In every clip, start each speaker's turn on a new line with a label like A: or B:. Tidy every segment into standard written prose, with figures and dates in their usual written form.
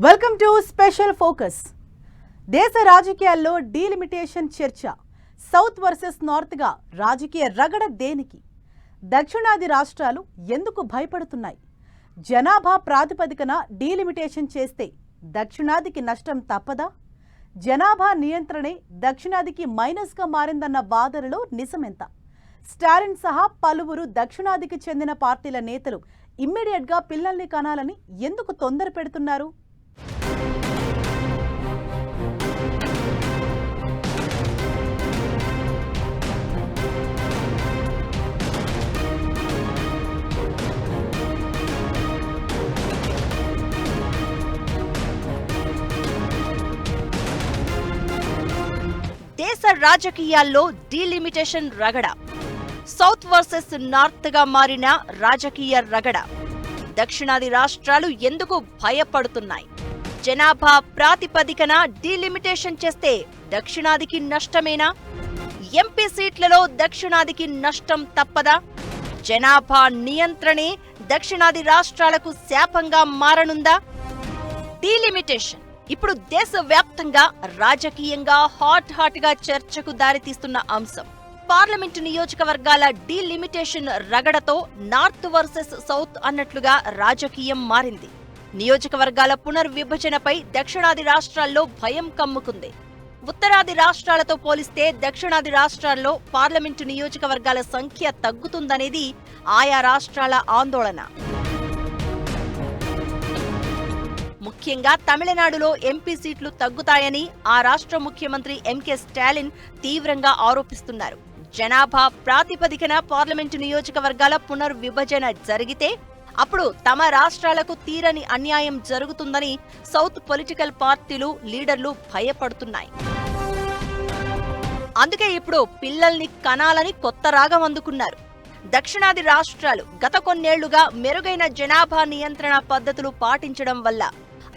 A: Welcome to special focus. దేశ రాజకీయాల్లో delimitation చర్చ. సౌత్ వర్సెస్ నార్త్ గా రాజకీయ రగడ దేనికి? దక్షిణాది రాష్ట్రాలు ఎందుకు భయపడుతున్నాయి? జనాభా ప్రాతిపదికన డీలిమిటేషన్ చేస్తే దక్షిణాదికి నష్టం తప్పదా? జనాభా నియంత్రణే దక్షిణాదికి మైనస్గా మారిందన్న వాదనలో నిజమెంత? స్టాలిన్ సహా పలువురు దక్షిణాదికి చెందిన పార్టీల నేతలు ఇమ్మీడియట్గా పిల్లల్ని కనాలని ఎందుకు తొందర పెడుతున్నారు?
B: దేశ రాజకీయాల్లో డీలిమిటేషన్ రగడ. సౌత్ వర్సెస్ నార్త్ గా మారిన రాజకీయ రగడ. దక్షిణాది రాష్ట్రాలు ఎందుకు భయపడుతున్నాయి? జనాభా ప్రాతిపదికన డీలిమిటేషన్ చేస్తే దక్షిణాదికి నష్టమేనా? ఎంపీ సీట్లలో దక్షిణాదికి నష్టం తప్పదా? జనాభా నియంత్రణే దక్షిణాది రాష్ట్రాలకు శాపంగా మారనుందా? డీలిమిటేషన్ ఇప్పుడు దేశవ్యాప్తంగా రాజకీయంగా హాట్ గా చర్చకు దారితీస్తున్న అంశం. పార్లమెంటు నియోజకవర్గాల డీలిమిటేషన్ రగడతో నార్త్ వర్సెస్ సౌత్ అన్నట్లుగా రాజకీయం మారింది. నియోజకవర్గాల పునర్విభజనపై దక్షిణాది రాష్ట్రాల్లో భయం కమ్ముకుంది. ఉత్తరాది రాష్ట్రాలతో పోలిస్తే దక్షిణాది రాష్ట్రాల్లో పార్లమెంటు నియోజకవర్గాల సంఖ్య తగ్గుతుందనేది ఆయా రాష్ట్రాల ఆందోళన. ముఖ్యంగా తమిళనాడులో ఎంపీ సీట్లు తగ్గుతాయని ఆ రాష్ట్ర ముఖ్యమంత్రి ఎంకే స్టాలిన్ తీవ్రంగా ఆరోపిస్తున్నారు. జనాభా ప్రాతిపదికన పార్లమెంటు నియోజకవర్గాల పునర్విభజన జరిగితే అప్పుడు తమ రాష్ట్రాలకు తీరని అన్యాయం జరుగుతుందని సౌత్ పొలిటికల్ పార్టీలు, లీడర్లు భయపడుతున్నాయి. అందుకే ఇప్పుడు పిల్లల్ని కనాలని కొత్త రాగం అందుకున్నారు. దక్షిణాది రాష్ట్రాలు గత కొన్నేళ్లుగా మెరుగైన జనాభా నియంత్రణ పద్ధతులు పాటించడం వల్ల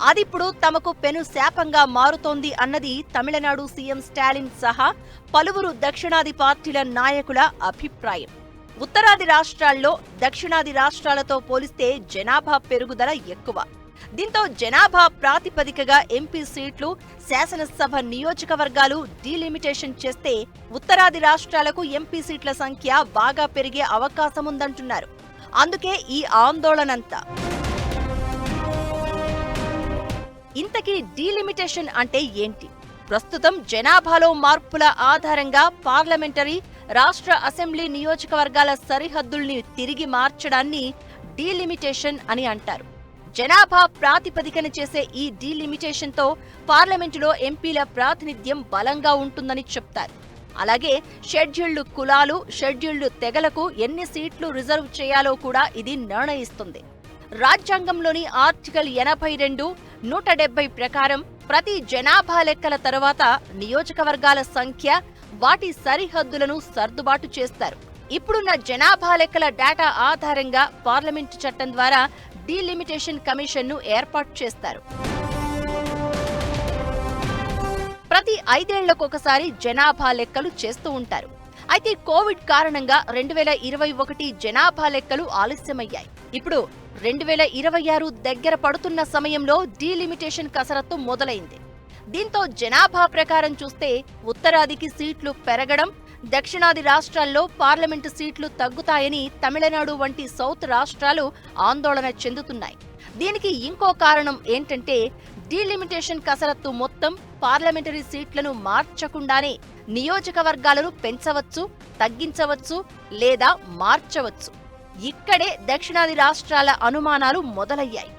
B: అదిప్పుడు తమకు పెను శాపంగా మారుతోంది అన్నది తమిళనాడు సీఎం స్టాలిన్ సహా పలువురు దక్షిణాది పార్టీల నాయకుల అభిప్రాయం. ఉత్తరాది రాష్ట్రాల్లో దక్షిణాది రాష్ట్రాలతో పోలిస్తే జనాభా పెరుగుదల ఎక్కువ. దీంతో జనాభా ప్రాతిపదికగా ఎంపీ సీట్లు, శాసనసభ నియోజకవర్గాలు డీలిమిటేషన్ చేస్తే ఉత్తరాది రాష్ట్రాలకు ఎంపీ సీట్ల సంఖ్య బాగా పెరిగే అవకాశముందంటున్నారు. అందుకే ఈ ఆందోళనంతా. ఇంతకీ డీలిమిటేషన్ అంటే ఏంటి? ప్రస్తుతం జనాభాలో మార్పుల ఆధారంగా పార్లమెంటరీ, రాష్ట్ర అసెంబ్లీ నియోజకవర్గాల సరిహద్దుల్ని తిరిగి మార్చడాన్ని డీలిమిటేషన్ అని అంటారు. జనాభా ప్రాతిపదికన చేసే ఈ డీలిమిటేషన్తో పార్లమెంటులో ఎంపీల ప్రాతినిధ్యం బలంగా ఉంటుందని చెప్తారు. అలాగే షెడ్యూల్డ్ కులాలు, షెడ్యూల్డ్ తెగలకు ఎన్ని సీట్లు రిజర్వ్ చేయాలో కూడా ఇది నిర్ణయిస్తుంది. రాజ్యాంగంలోని ఆర్టికల్ 82, 170 ప్రకారం ప్రతి జనాభా లెక్కల తరువాత నియోజకవర్గాల సంఖ్య, వాటి సరిహద్దులను సర్దుబాటు చేస్తారు. ఇప్పుడున్న జనాభా లెక్కల డేటా ఆధారంగా పార్లమెంటు చట్టం ద్వారా డీలిమిటేషన్ కమిషన్ను ఏర్పాటు చేస్తారు. ప్రతి 5 ఏళ్లకొకసారి జనాభా లెక్కలు చేస్తూ ఉంటారు. అయితే కోవిడ్ కారణంగా 2021 జనాభా లెక్కలు ఆలస్యమయ్యాయి. ఇప్పుడు 2026 దగ్గర పడుతున్న సమయంలో డీలిమిటేషన్ కసరత్తు మొదలైంది. దీంతో జనాభా ప్రకారం చూస్తే ఉత్తరాదికి సీట్లు పెరగడం, దక్షిణాది రాష్ట్రాల్లో పార్లమెంటు సీట్లు తగ్గుతాయని తమిళనాడు వంటి సౌత్ రాష్ట్రాలు ఆందోళన చెందుతున్నాయి. దీనికి ఇంకో కారణం ఏంటంటే డీలిమిటేషన్ కసరత్తు మొత్తం పార్లమెంటరీ సీట్లను మార్చకుండానే నియోజకవర్గాలను పెంచవచ్చు, తగ్గించవచ్చు లేదా మార్చవచ్చు. ఇక్కడే దక్షిణాది రాష్ట్రాల అనుమానాలు మొదలయ్యాయి.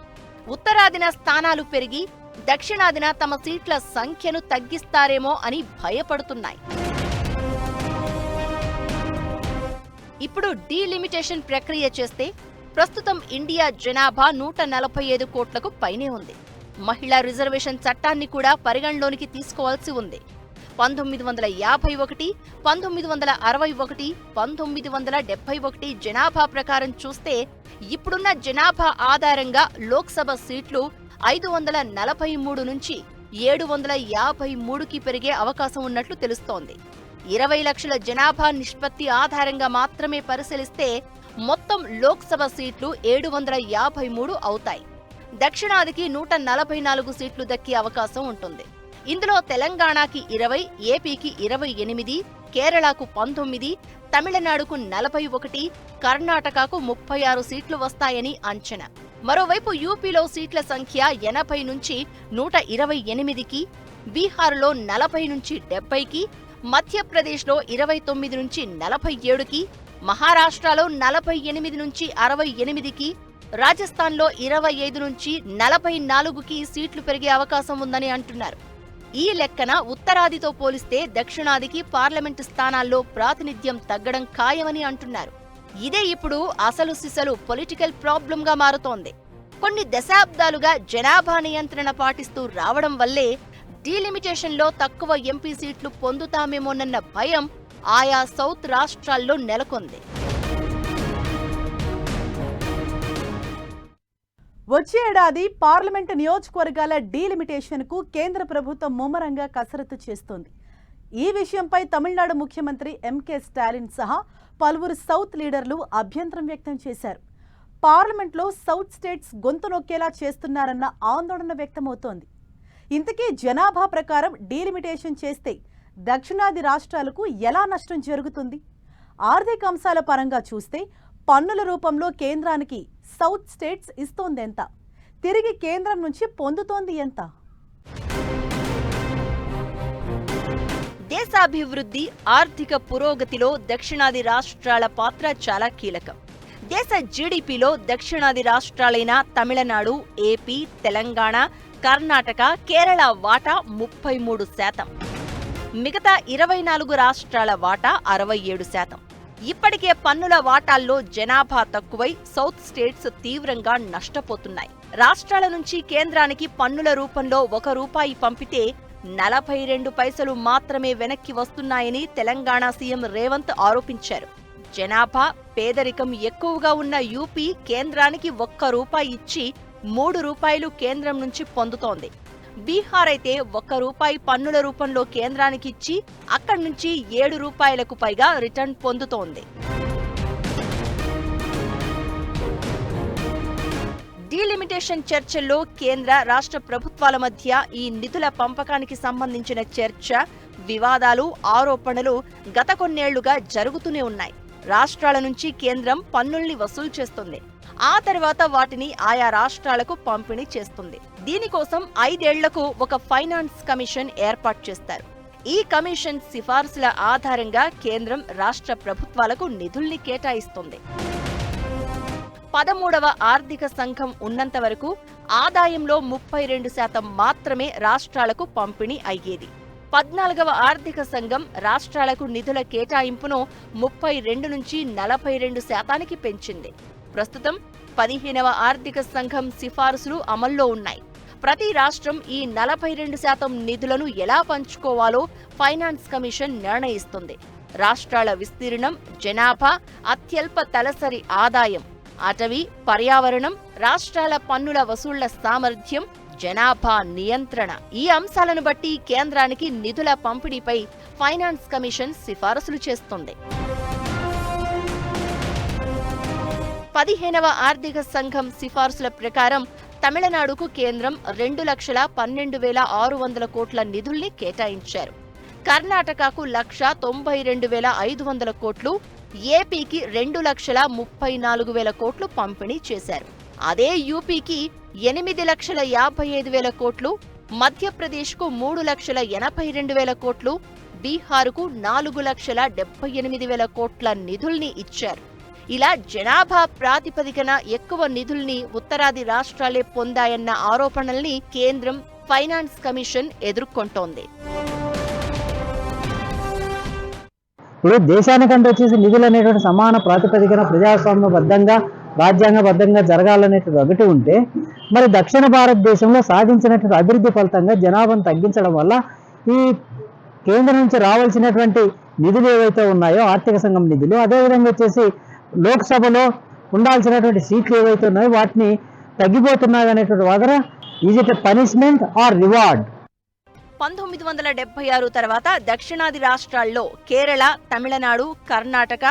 B: ఉత్తరాదిన స్థానాలు పెరిగి దక్షిణాదిన తమ సీట్ల సంఖ్యను తగ్గిస్తారేమో అని భయపడుతున్నాయి. ఇప్పుడు డీలిమిటేషన్ ప్రక్రియ చేస్తే ప్రస్తుతం ఇండియా జనాభా 145 కోట్లకు పైనే ఉంది. మహిళా రిజర్వేషన్ చట్టాన్ని కూడా పరిగణలోనికి తీసుకోవాల్సి ఉంది. 1951, 1961, 1971 జనాభా ప్రకారం చూస్తే ఇప్పుడున్న జనాభా ఆధారంగా లోక్సభ సీట్లు 543 నుంచి 753కి పెరిగే అవకాశం ఉన్నట్లు తెలుస్తోంది. 20 లక్షల జనాభా నిష్పత్తి ఆధారంగా మాత్రమే పరిశీలిస్తే మొత్తం లోక్సభ సీట్లు 753 అవుతాయి. దక్షిణాదికి 144 సీట్లు దక్కే అవకాశం ఉంటుంది. ఇందులో తెలంగాణకి 20, ఏపీకి 28, కేరళకు 19, తమిళనాడుకు 41, కర్ణాటకకు 36 సీట్లు వస్తాయని అంచనా. మరోవైపు యూపీలో సీట్ల సంఖ్య 80 నుంచి 128కి, బీహార్లో 40 నుంచి 70కి, మధ్యప్రదేశ్లో 29 నుంచి 47కి, మహారాష్ట్రలో 48 నుంచి 68కి, రాజస్థాన్లో 25 నుంచి 44కి సీట్లు పెరిగే అవకాశం ఉందని అంటున్నారు. ఈ లెక్కన ఉత్తరాదితో పోలిస్తే దక్షిణాదికి పార్లమెంటు స్థానాల్లో ప్రాతినిధ్యం తగ్గడం ఖాయమని అంటున్నారు. ఇదే ఇప్పుడు అసలు సిసలు పొలిటికల్ ప్రాబ్లంగా మారుతోంది. కొన్ని దశాబ్దాలుగా జనాభా నియంత్రణ పాటిస్తూ రావడం వల్లే డీలిమిటేషన్లో తక్కువ ఎంపీ సీట్లు పొందుతామేమోనన్న భయం ఆయా సౌత్ రాష్ట్రాల్లో నెలకొంది.
A: వచ్చే ఏడాది పార్లమెంటు నియోజకవర్గాల డీలిమిటేషన్కు కేంద్ర ప్రభుత్వం ముమ్మరంగా కసరత్తు చేస్తోంది. ఈ విషయంపై తమిళనాడు ముఖ్యమంత్రి ఎంకే స్టాలిన్ సహా పలువురు సౌత్ లీడర్లు అభ్యంతరం వ్యక్తం చేశారు. పార్లమెంట్లో సౌత్ స్టేట్స్ గొంతు నొక్కేలా చేస్తున్నారన్న ఆందోళన వ్యక్తమవుతోంది. ఇంతకీ జనాభా ప్రకారం డీలిమిటేషన్ చేస్తే దక్షిణాది రాష్ట్రాలకు ఎలా నష్టం జరుగుతుంది? ఆర్థిక అంశాల పరంగా చూస్తే పన్నుల రూపంలో కేంద్రానికి సౌత్ స్టేట్స్ ఇస్తోంది ఎంత, తిరిగి కేంద్రం నుంచి పొందుతోంది ఎంత?
B: దేశాభివృద్ధి, ఆర్థిక పురోగతిలో దక్షిణాది రాష్ట్రాల పాత్ర చాలా కీలకం. దేశ జీడీపీలో దక్షిణాది రాష్ట్రాలైన తమిళనాడు, ఏపీ, తెలంగాణ, కర్ణాటక, కేరళ వాటా 33%. మిగతా 24 రాష్ట్రాల వాటా 67%. ఇప్పటికే పన్నుల వాటాల్లో జనాభా తక్కువై సౌత్ స్టేట్స్ తీవ్రంగా నష్టపోతున్నాయి. రాష్ట్రాల నుంచి కేంద్రానికి పన్నుల రూపంలో ₹1 పంపితే 42 పైసలు మాత్రమే వెనక్కి వస్తున్నాయని తెలంగాణ సీఎం రేవంత్ ఆరోపించారు. జనాభా, పేదరికం ఎక్కువగా ఉన్న యూపీ కేంద్రానికి ₹1 ఇచ్చి ₹3 కేంద్రం నుంచి పొందుతోంది. బీహార్ అయితే ₹1 పన్నుల రూపంలో కేంద్రానికి ఇచ్చి అక్కడి నుంచి ₹7కు పైగా రిటర్న్ పొందుతోంది. డీలిమిటేషన్ చర్చల్లో కేంద్ర, రాష్ట్ర ప్రభుత్వాల మధ్య ఈ నిధుల పంపకానికి సంబంధించిన చర్చ, వివాదాలు, ఆరోపణలు గత కొన్నేళ్లుగా జరుగుతూనే ఉన్నాయి. రాష్ట్రాల నుంచి కేంద్రం పన్నుల్ని వసూలు చేస్తుంది. ఆ తర్వాత వాటిని ఆయా రాష్ట్రాలకు పంపిణీ చేస్తుంది. దీనికోసం 5 ఏళ్లకు ఒక ఫైనాన్స్ కమిషన్ ఏర్పాటు చేస్తారు. ఈ కమిషన్ సిఫార్సుల ఆధారంగా కేంద్రం రాష్ట్ర ప్రభుత్వాలకు నిధుల్ని కేటాయిస్తుంది. 13వ ఆర్థిక సంఘం ఉన్నంత వరకు ఆదాయంలో 32% మాత్రమే రాష్ట్రాలకు పంపిణీ అయ్యేది. 14వ ఆర్థిక సంఘం రాష్ట్రాలకు నిధుల కేటాయింపును 32 నుంచి 42% పెంచింది. ప్రస్తుతం 15వ ఆర్థిక సంఘం సిఫార్సులు అమల్లో ఉన్నాయి. ప్రతి రాష్ట్రం ఈ 42% నిధులను ఎలా పంచుకోవాలో ఫైనాన్స్ కమిషన్ నిర్ణయిస్తుంది. రాష్ట్రాల విస్తీర్ణం, జనాభా, అత్యల్ప తలసరి ఆదాయం, అటవీ, పర్యావరణం, రాష్ట్రాల పన్నుల వసూళ్ల సామర్థ్యం, జనాభా నియంత్రణ ఈ అంశాలను బట్టి కేంద్రానికి నిధుల పంపిణీపై ఫైనాన్స్ కమిషన్ సిఫారసులు చేస్తుంది. 15వ ఆర్థిక సంఘం సిఫార్సుల ప్రకారం తమిళనాడుకు కేంద్రం 2,12,600 కోట్ల నిధుల్ని కేటాయించారు. కర్ణాటకకు 1,92,500 కోట్లు, ఏపీకి 2,34,000 కోట్లు పంపిణీ చేశారు. అదే యూపీకి 8,55,000 కోట్లు, మధ్యప్రదేశ్కు 3,82,000 కోట్లు, బీహార్కు 4,78,000 కోట్ల నిధుల్ని ఇచ్చారు. ఇలా జనాభా ప్రాతిపదికన ఎక్కువ నిధుల్ని ఉత్తరాది రాష్ట్రాలే పొందాయన్న ఆరోపణల్ని కేంద్రం, ఫైనాన్స్ కమిషన్ ఎదుర్కొంటోంది.
C: ఇప్పుడు దేశానికంటే వచ్చేసి నిధులు అనేటువంటి సమాన ప్రాతిపదికన ప్రజాస్వామ్యబద్ధంగా, రాజ్యాంగబద్ధంగా జరగాలనేటువంటి ఒకటి ఉంటే, మరి దక్షిణ భారతదేశంలో సాధించినటువంటి అభివృద్ధి ఫలితంగా జనాభాను తగ్గించడం వల్ల ఈ కేంద్రం నుంచి రావాల్సినటువంటి నిధులు ఏవైతే ఉన్నాయో ఆర్థిక సంఘం నిధులు, అదేవిధంగా వచ్చేసి లోక్సభలో ఉండాల్సినటువంటి సీట్లు ఏవైతే ఉన్నాయో వాటిని తగ్గిపోతున్నాయి అనేటువంటి వాదన. Is it a punishment are reward?
B: 1976 తర్వాత దక్షిణాది రాష్ట్రాల్లో కేరళ, తమిళనాడు, కర్ణాటక,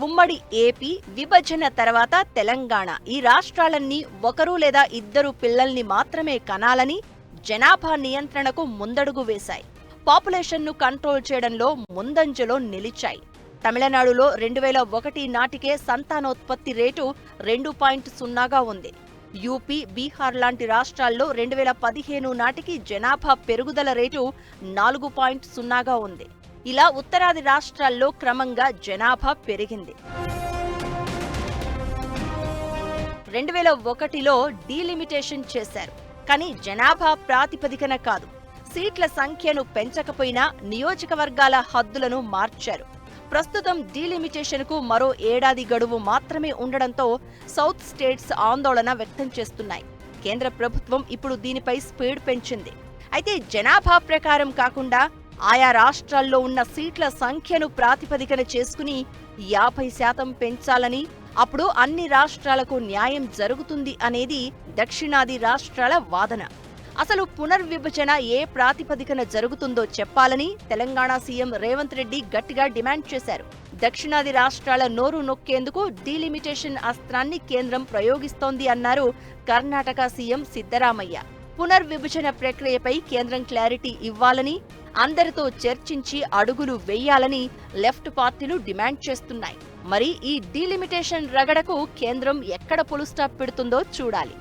B: ఉమ్మడి ఏపీ, విభజన తర్వాత తెలంగాణ ఈ రాష్ట్రాలన్నీ ఒకరు లేదా ఇద్దరు పిల్లల్ని మాత్రమే కనాలని జనాభా నియంత్రణకు ముందడుగు వేశాయి. పాపులేషన్ను కంట్రోల్ చేయడంలో ముందంజలో నిలిచాయి. తమిళనాడులో 2001 నాటికే సంతానోత్పత్తి రేటు 2.0గా ఉంది. యూపీ, బీహార్ లాంటి రాష్ట్రాల్లో 2015 నాటికి జనాభా పెరుగుదల రేటు 4.0గా ఉంది. ఇలా ఉత్తరాది రాష్ట్రాల్లో క్రమంగా జనాభా పెరిగింది. 2001లో డీలిమిటేషన్ చేశారు, కానీ జనాభా ప్రాతిపదికన కాదు. సీట్ల సంఖ్యను పెంచకపోయినా నియోజకవర్గాల హద్దులను మార్చారు. ప్రస్తుతం డీలిమిటేషన్కు మరో ఏడాది గడువు మాత్రమే ఉండడంతో సౌత్ స్టేట్స్ ఆందోళన వ్యక్తం చేస్తున్నాయి. కేంద్ర ప్రభుత్వం ఇప్పుడు దీనిపై స్పీడ్ పెంచింది. అయితే జనాభా ప్రకారం కాకుండా ఆయా రాష్ట్రాల్లో ఉన్న సీట్ల సంఖ్యను ప్రాతిపదికన చేసుకుని 50% పెంచాలని, అప్పుడు అన్ని రాష్ట్రాలకు న్యాయం జరుగుతుంది అనేది దక్షిణాది రాష్ట్రాల వాదన. అసలు పునర్విభజన ఏ ప్రాతిపదికన జరుగుతుందో చెప్పాలని తెలంగాణ సీఎం రేవంత్ రెడ్డి గట్టిగా డిమాండ్ చేశారు. దక్షిణాది రాష్ట్రాల నోరు నొక్కేందుకు డీలిమిటేషన్ అస్త్రాన్ని కేంద్రం ప్రయోగిస్తోంది అన్నారు కర్ణాటక సీఎం సిద్ధరామయ్య. పునర్విభజన ప్రక్రియపై కేంద్రం క్లారిటీ ఇవ్వాలని, అందరితో చర్చించి అడుగులు వేయాలని లెఫ్ట్ పార్టీలు డిమాండ్ చేస్తున్నాయి. మరి ఈ డీలిమిటేషన్ రగడకు కేంద్రం ఎక్కడ పులు స్టాప్ పెడుతుందో చూడాలి.